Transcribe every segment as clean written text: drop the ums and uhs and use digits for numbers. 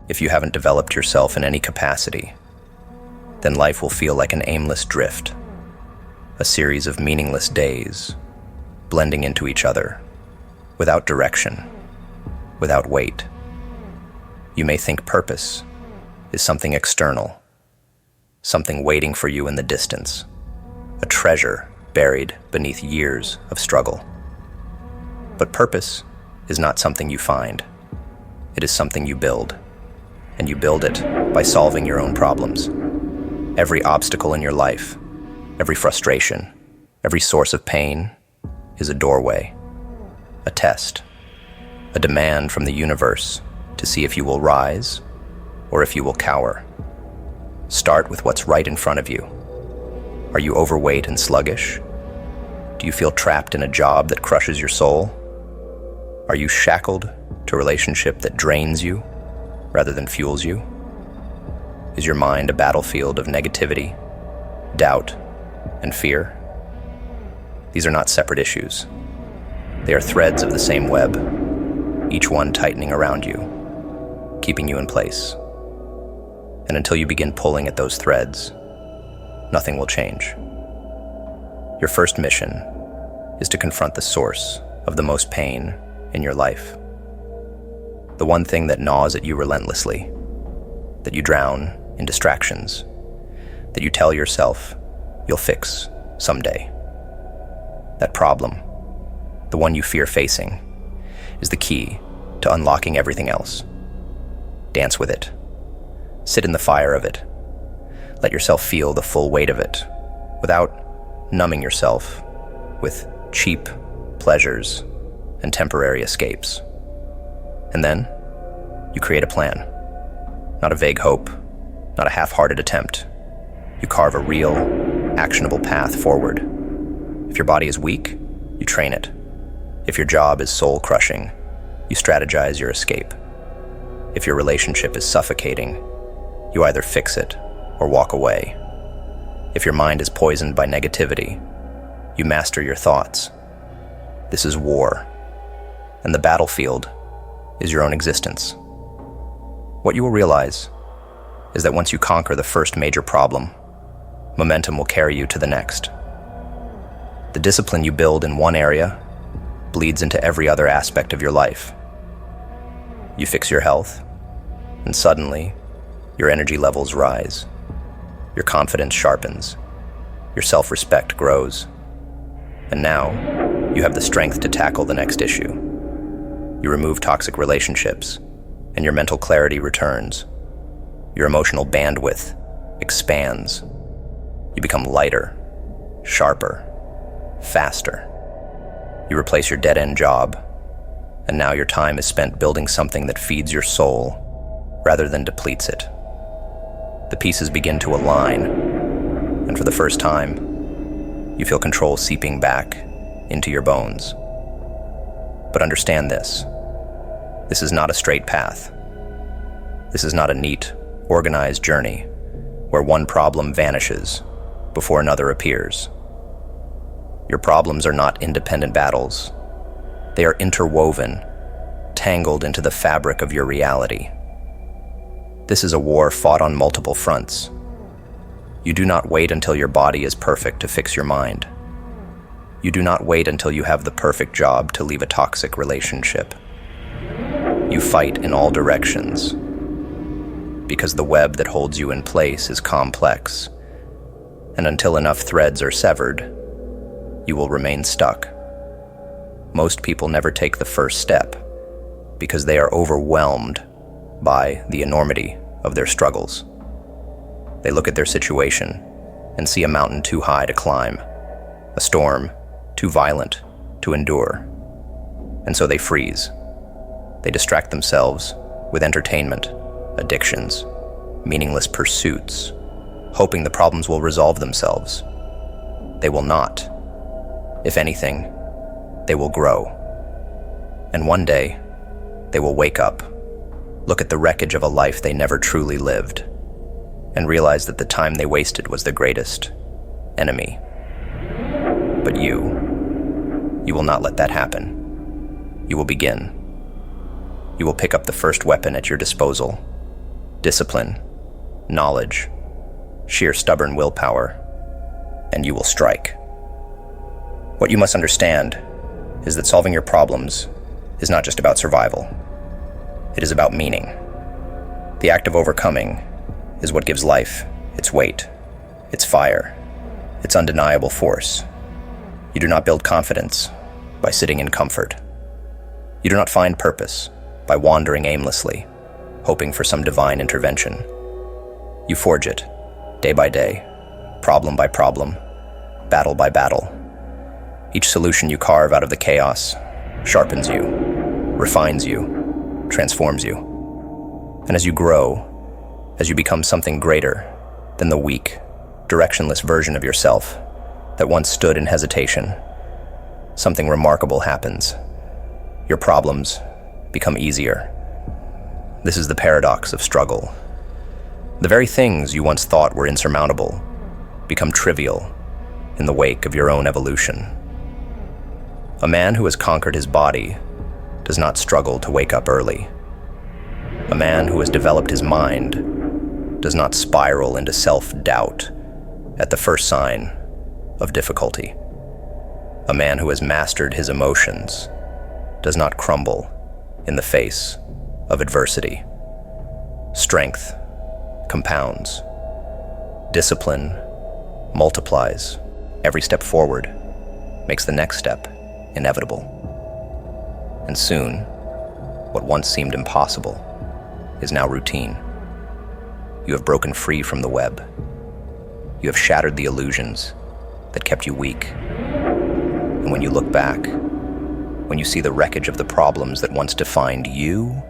If you haven't developed yourself in any capacity, then life will feel like an aimless drift, a series of meaningless days, blending into each other, without direction, without weight. You may think purpose is something external, something waiting for you in the distance, a treasure buried beneath years of struggle. But purpose is not something you find. It is something you build, and you build it by solving your own problems. Every obstacle in your life, every frustration, every source of pain is a doorway, a test, a demand from the universe to see if you will rise or if you will cower. Start with what's right in front of you. Are you overweight and sluggish? Do you feel trapped in a job that crushes your soul? Are you shackled to a relationship that drains you rather than fuels you? Is your mind a battlefield of negativity, doubt, and fear? These are not separate issues. They are threads of the same web, each one tightening around you, keeping you in place. And until you begin pulling at those threads, nothing will change. Your first mission is to confront the source of the most pain in your life. The one thing that gnaws at you relentlessly, that you drown in distractions, that you tell yourself you'll fix someday. That problem, the one you fear facing, is the key to unlocking everything else. Dance with it. Sit in the fire of it. Let yourself feel the full weight of it, without numbing yourself with cheap pleasures and temporary escapes. And then, you create a plan. Not a vague hope, not a half-hearted attempt. You carve a real, actionable path forward. If your body is weak, you train it. If your job is soul-crushing, you strategize your escape. If your relationship is suffocating, you either fix it or walk away. If your mind is poisoned by negativity, you master your thoughts. This is war, and the battlefield is your own existence. What you will realize is that once you conquer the first major problem, momentum will carry you to the next. The discipline you build in one area bleeds into every other aspect of your life. You fix your health, and suddenly, your energy levels rise. Your confidence sharpens. Your self-respect grows. And now, you have the strength to tackle the next issue. You remove toxic relationships, and your mental clarity returns. Your emotional bandwidth expands. You become lighter, sharper, faster. You replace your dead-end job, and now your time is spent building something that feeds your soul rather than depletes it. The pieces begin to align, and for the first time, you feel control seeping back into your bones. But understand this. This is not a straight path. This is not a neat, organized journey where one problem vanishes before another appears. Your problems are not independent battles. They are interwoven, tangled into the fabric of your reality. This is a war fought on multiple fronts. You do not wait until your body is perfect to fix your mind. You do not wait until you have the perfect job to leave a toxic relationship. You fight in all directions, because the web that holds you in place is complex, and until enough threads are severed, you will remain stuck. Most people never take the first step because they are overwhelmed by the enormity of their struggles. They look at their situation and see a mountain too high to climb, a storm too violent to endure, and so they freeze. They distract themselves with entertainment, addictions, meaningless pursuits, hoping the problems will resolve themselves. They will not. If anything, they will grow. And one day, they will wake up, look at the wreckage of a life they never truly lived, and realize that the time they wasted was the greatest enemy. But you will not let that happen. You will begin. You will pick up the first weapon at your disposal, discipline, knowledge, sheer stubborn willpower, and you will strike. What you must understand is that solving your problems is not just about survival. It is about meaning. The act of overcoming is what gives life its weight, its fire, its undeniable force. You do not build confidence by sitting in comfort. You do not find purpose by wandering aimlessly, hoping for some divine intervention. You forge it, day by day, problem by problem, battle by battle. Each solution you carve out of the chaos sharpens you, refines you, transforms you. And as you grow, as you become something greater than the weak, directionless version of yourself that once stood in hesitation, something remarkable happens. Your problems become easier. This is the paradox of struggle. The very things you once thought were insurmountable become trivial in the wake of your own evolution. A man who has conquered his body does not struggle to wake up early. A man who has developed his mind does not spiral into self-doubt at the first sign of difficulty. A man who has mastered his emotions does not crumble in the face of adversity. Strength compounds. Discipline multiplies. Every step forward makes the next step inevitable. And soon, what once seemed impossible is now routine. You have broken free from the web. You have shattered the illusions that kept you weak. And when you look back, when you see the wreckage of the problems that once defined you,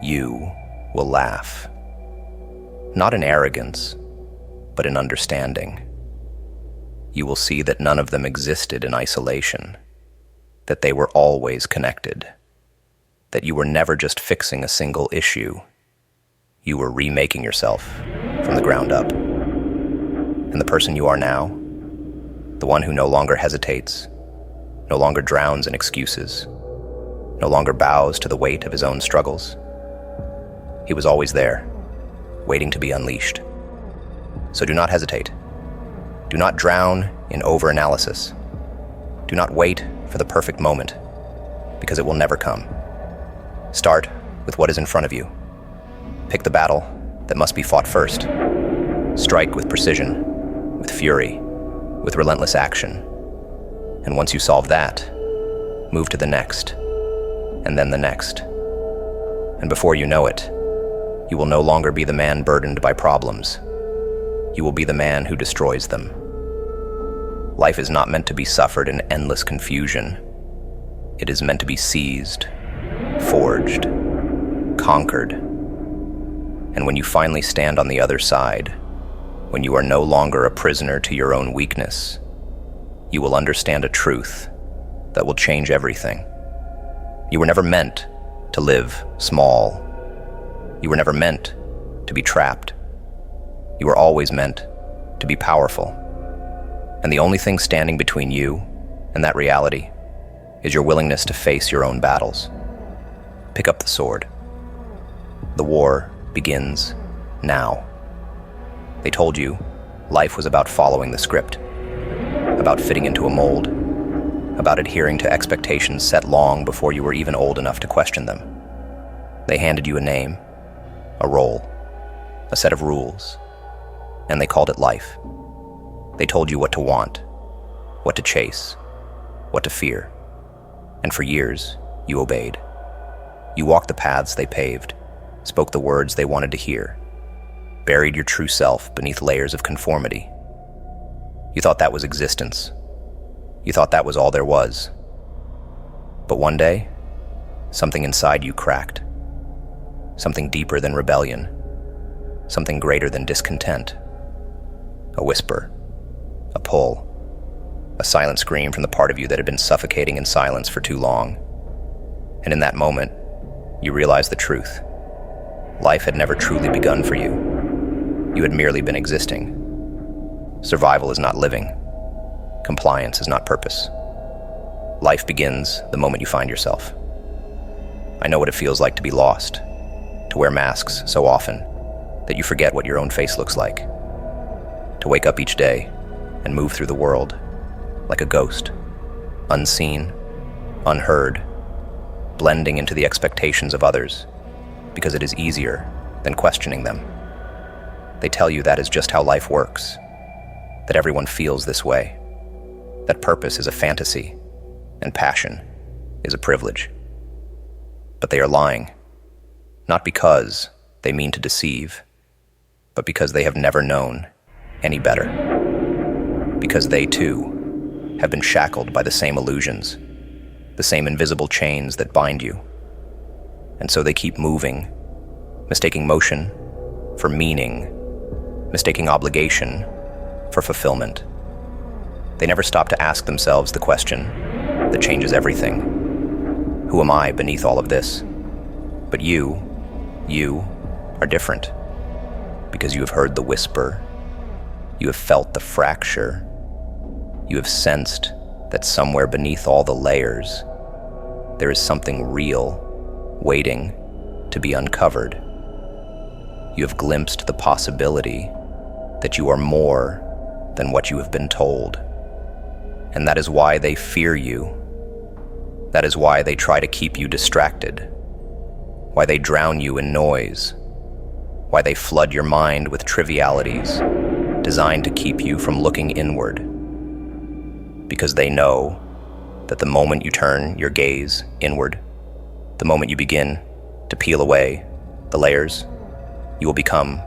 you will laugh. Not in arrogance, but in understanding. You will see that none of them existed in isolation, that they were always connected, that you were never just fixing a single issue. You were remaking yourself from the ground up. And the person you are now, the one who no longer hesitates, no longer drowns in excuses, no longer bows to the weight of his own struggles. He was always there, waiting to be unleashed. So do not hesitate. Do not drown in over-analysis. Do not wait for the perfect moment, because it will never come. Start with what is in front of you. Pick the battle that must be fought first. Strike with precision, with fury, with relentless action. And once you solve that, move to the next, and then the next. And before you know it, you will no longer be the man burdened by problems. You will be the man who destroys them. Life is not meant to be suffered in endless confusion. It is meant to be seized, forged, conquered. And when you finally stand on the other side, when you are no longer a prisoner to your own weakness, you will understand a truth that will change everything. You were never meant to live small. You were never meant to be trapped. You were always meant to be powerful. And the only thing standing between you and that reality is your willingness to face your own battles. Pick up the sword. The war begins now. They told you life was about following the script, about fitting into a mold, about adhering to expectations set long before you were even old enough to question them. They handed you a name, a role, a set of rules, and they called it life. They told you what to want, what to chase, what to fear, and for years, you obeyed. You walked the paths they paved, spoke the words they wanted to hear, buried your true self beneath layers of conformity. You thought that was existence. You thought that was all there was. But one day, something inside you cracked. Something deeper than rebellion. Something greater than discontent. A whisper. A pull. A silent scream from the part of you that had been suffocating in silence for too long. And in that moment, you realized the truth. Life had never truly begun for you. You had merely been existing. Survival is not living. Compliance is not purpose. Life begins the moment you find yourself. I know what it feels like to be lost, to wear masks so often, that you forget what your own face looks like. To wake up each day and move through the world like a ghost, unseen, unheard, blending into the expectations of others because it is easier than questioning them. They tell you that is just how life works, that everyone feels this way, that purpose is a fantasy and passion is a privilege. But they are lying, not because they mean to deceive, but because they have never known any better. Because they, too, have been shackled by the same illusions, the same invisible chains that bind you. And so they keep moving, mistaking motion for meaning, mistaking obligation for fulfillment. They never stop to ask themselves the question that changes everything. Who am I beneath all of this? But you are different. Because you have heard the whisper, you have felt the fracture, you have sensed that somewhere beneath all the layers, there is something real waiting to be uncovered. You have glimpsed the possibility that you are more than what you have been told. And that is why they fear you. That is why they try to keep you distracted, why they drown you in noise, why they flood your mind with trivialities designed to keep you from looking inward. Because they know that the moment you turn your gaze inward, the moment you begin to peel away the layers, you will become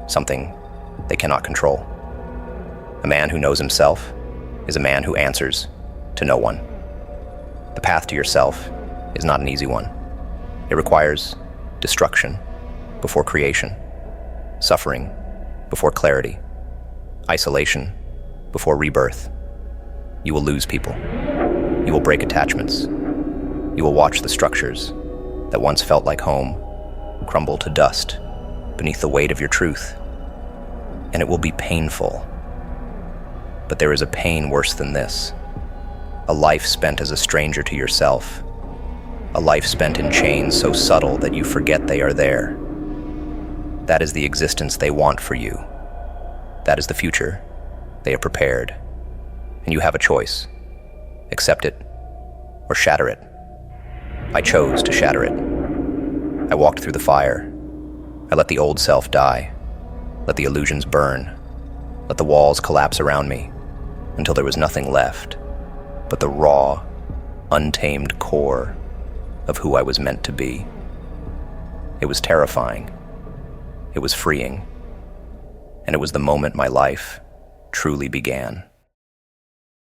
something they cannot control. A man who knows himself is a man who answers to no one. The path to yourself is not an easy one. It requires destruction before creation, suffering before clarity, isolation before rebirth. You will lose people. You will break attachments. You will watch the structures that once felt like home crumble to dust beneath the weight of your truth. And it will be painful. But there is a pain worse than this. A life spent as a stranger to yourself. A life spent in chains so subtle that you forget they are there. That is the existence they want for you. That is the future they have prepared. And you have a choice. Accept it or shatter it. I chose to shatter it. I walked through the fire. I let the old self die. Let the illusions burn. Let the walls collapse around me until there was nothing left but the raw, untamed core of who I was meant to be. It was terrifying. It was freeing. And it was the moment my life truly began.